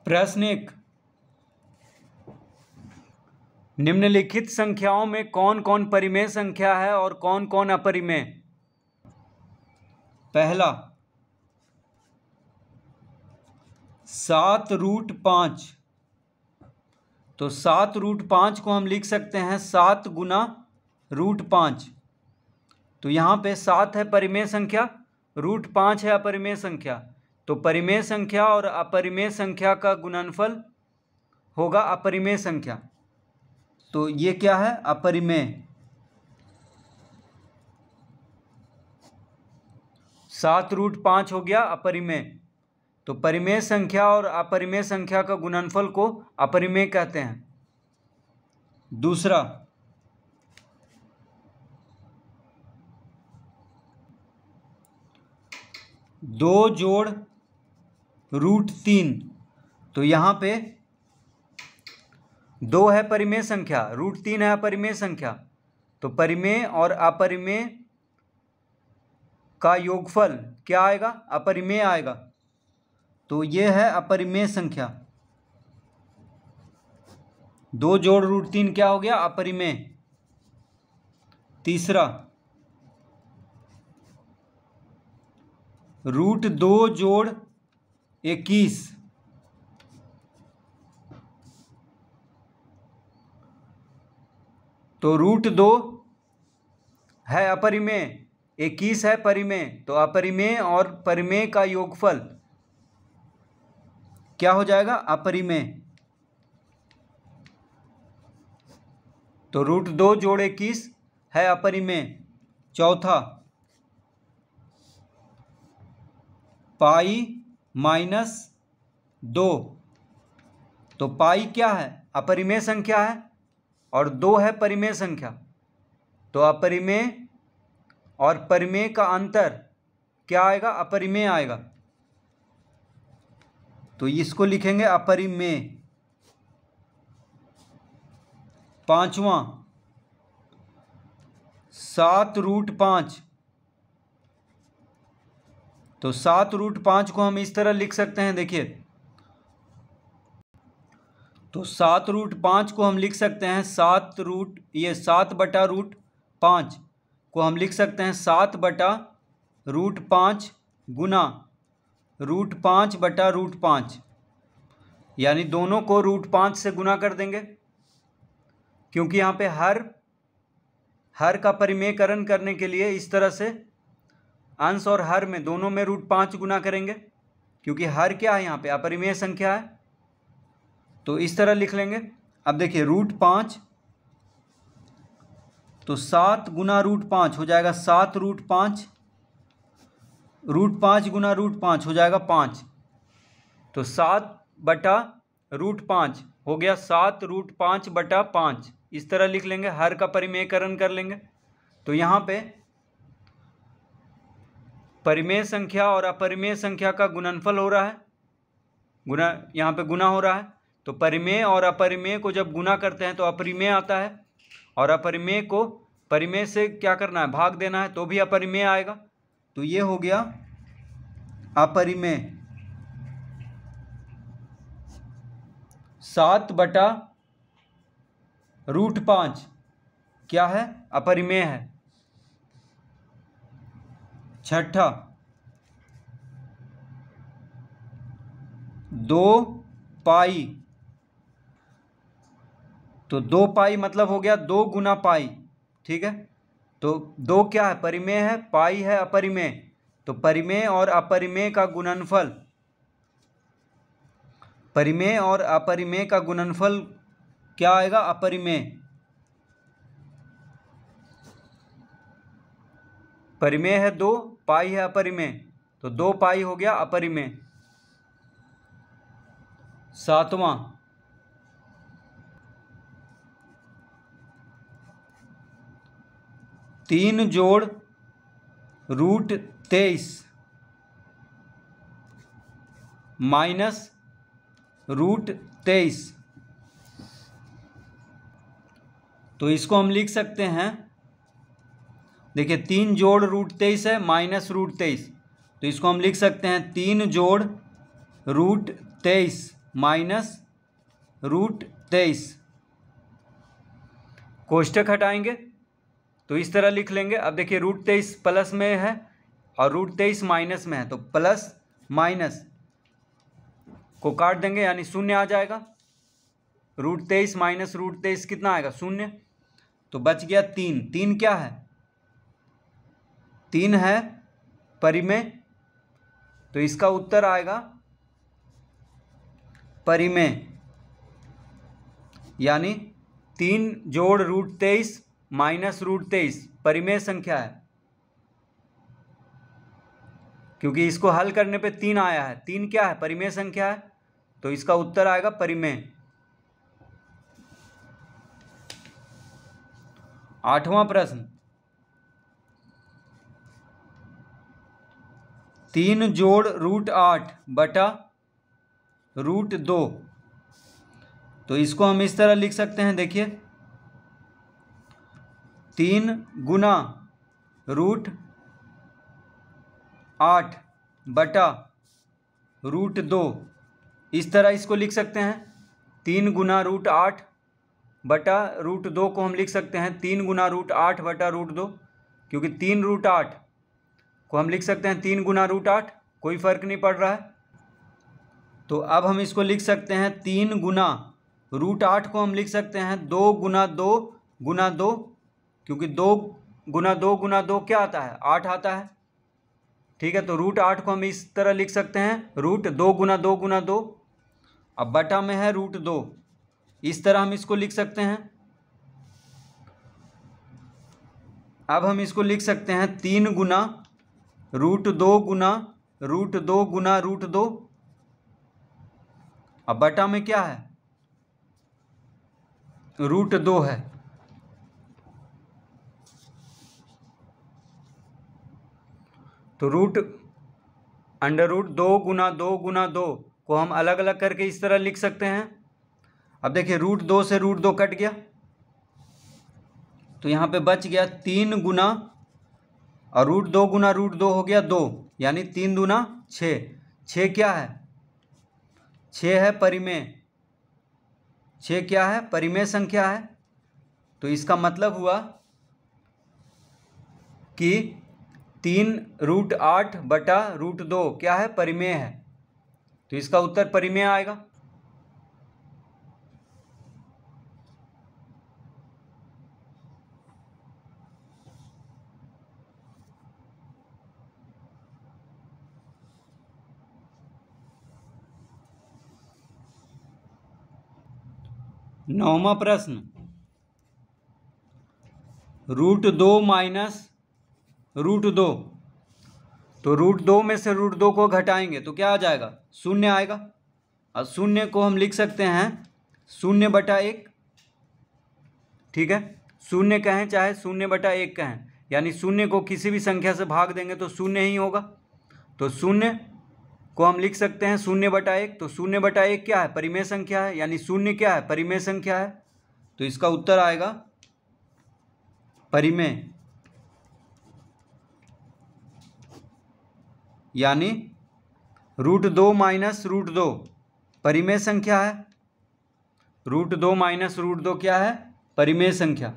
प्रश्न 1, निम्नलिखित संख्याओं में कौन कौन परिमेय संख्या है और कौन कौन अपरिमेय? पहला 7√5, तो 7√5 को हम लिख सकते हैं 7 गुना √5। तो यहाँ पे 7 है परिमेय संख्या, √5 है अपरिमेय संख्या। तो परिमेय संख्या और अपरिमेय संख्या का गुणनफल होगा अपरिमेय संख्या। तो ये क्या है? अपरिमेय। 7√5 हो गया अपरिमेय। तो परिमेय संख्या और अपरिमेय संख्या का गुणनफल को अपरिमेय कहते हैं। दूसरा 2 जोड़ √3, तो यहाँ पे 2 है परिमेय संख्या, √3 है अपरिमेय संख्या। तो परिमेय और अपरिमेय का योगफल क्या आएगा? अपरिमेय आएगा। तो ये है अपरिमेय संख्या। 2 जोड़ √3 क्या हो गया? अपरिमेय। तीसरा √2 जोड़ 21, तो √2 है अपरिमेय, 21 है परिमेय। तो अपरिमेय और परिमेय का योगफल क्या हो जाएगा? अपरिमेय। तो √2 जोड़ 21 है अपरिमेय। चौथा π-2, तो पाई क्या है? अपरिमेय संख्या है और 2 है परिमेय संख्या। तो अपरिमेय और परिमेय का अंतर क्या आएगा? अपरिमेय आएगा। तो इसको लिखेंगे अपरिमेय। पांचवा 7√5, तो 7√5 को हम इस तरह लिख सकते हैं, देखिए। तो 7√5 को हम लिख सकते हैं 7/5 को हम लिख सकते हैं 7/√5 गुना √5/√5, यानी दोनों को √5 से गुना कर देंगे, क्योंकि यहाँ पे हर का परिमेयकरण करने के लिए इस तरह से अंश और हर में दोनों में √5 गुना करेंगे, क्योंकि हर क्या है? यहाँ पे अपरिमेय संख्या है। तो इस तरह लिख लेंगे। अब देखिए √5, तो 7 गुना √5 हो जाएगा 7√5, √5 गुना √5 हो जाएगा 5। तो 7/√5 हो गया 7√5/5। इस तरह लिख लेंगे, हर का परिमेयकरण कर लेंगे। तो यहाँ पे परिमेय संख्या और अपरिमेय संख्या का गुणनफल हो रहा है, यहाँ पे गुना हो रहा है। तो परिमेय और अपरिमेय को जब गुना करते हैं तो अपरिमेय आता है, और अपरिमेय को परिमेय से क्या करना है? भाग देना है, तो भी अपरिमेय आएगा। तो ये हो गया अपरिमेय। 7/√5 क्या है? अपरिमेय है। छठा 2π, तो 2π मतलब हो गया 2 गुना पाई, ठीक है। तो 2 क्या है? परिमेय है, पाई है अपरिमेय। तो परिमेय और अपरिमेय का गुणनफल, परिमेय और अपरिमेय का गुणनफल क्या आएगा? अपरिमेय। परिमेय है 2, पाई है अपरिमेय, तो 2π हो गया अपरिमेय। सातवां 3 जोड़ √23 माइनस √23, तो इसको हम लिख सकते हैं, देखिए 3 जोड़ √23 है माइनस √23, तो इसको हम लिख सकते हैं 3 जोड़ √23 माइनस रूट 23। कोष्टक हटाएंगे तो इस तरह लिख लेंगे। अब देखिए रूट 23 प्लस में है और रूट 23 माइनस में है, तो प्लस माइनस को काट देंगे यानी शून्य आ जाएगा। रूट 23 माइनस रूट 23 कितना आएगा? शून्य। तो बच गया 3। 3 क्या है? 3 है परिमेय, तो इसका उत्तर आएगा परिमेय, यानी 3 जोड़ रूट 23 माइनस रूट 23 परिमेय संख्या है, क्योंकि इसको हल करने पे 3 आया है। 3 क्या है? परिमेय संख्या है, तो इसका उत्तर आएगा परिमेय। 8वां प्रश्न, 3 जोड़ रूट 8 बटा रूट 2, तो इसको हम इस तरह लिख सकते हैं। देखिए 3 गुना रूट 8 बटा रूट 2, इस तरह इसको लिख सकते हैं। 3 गुना रूट 8 बटा रूट 2 को हम लिख सकते हैं 3 गुना रूट 8 बटा रूट 2, क्योंकि 3 रूट 8 को हम लिख सकते हैं 3 गुना रूट 8, कोई फर्क नहीं पड़ रहा है। तो अब हम इसको लिख सकते हैं 3 गुना रूट 8 को हम लिख सकते हैं 2 गुना 2 गुना 2, क्योंकि 2 गुना 2 गुना 2 क्या आता है? 8 आता है। ठीक है, तो रूट 8 को हम इस तरह लिख सकते हैं रूट 2 गुना 2 गुना 2। अब बटा में है रूट 2, इस तरह हम इसको लिख सकते हैं। अब हम इसको लिख सकते हैं 3 गुना रूट 2 गुना रूट 2 गुना रूट 2। अब बटा में क्या है? रूट 2 है। तो रूट अंडर रूट 2 गुना 2 गुना 2 को हम अलग अलग करके इस तरह लिख सकते हैं। अब देखिए रूट 2 से रूट 2 कट गया, तो यहाँ पे बच गया 3 गुना और रूट 2 गुना रूट 2 हो गया 2, यानी 3 दूना 6। 6 क्या है? 6 है परिमेय। 6 क्या है? परिमेय संख्या है। तो इसका मतलब हुआ कि 3 रूट 8 बटा रूट 2 क्या है? परिमेय है, तो इसका उत्तर परिमेय आएगा। नौवां प्रश्न, रूट 2 माइनस रूट 2, तो रूट 2 में से रूट 2 को घटाएंगे तो क्या आ जाएगा? शून्य आएगा। और शून्य को हम लिख सकते हैं 0 बटा 1। ठीक है, शून्य कहें चाहे 0 बटा 1 कहें, यानी शून्य को किसी भी संख्या से भाग देंगे तो शून्य ही होगा। तो शून्य को हम लिख सकते हैं 0 बटा 1। तो 0 बटा 1 क्या है? परिमेय संख्या है, यानी शून्य क्या है? परिमेय संख्या है, तो इसका उत्तर आएगा परिमेय, यानी रूट 2 माइनस रूट 2 परिमेय संख्या है। रूट 2 माइनस रूट 2 क्या है? परिमेय संख्या।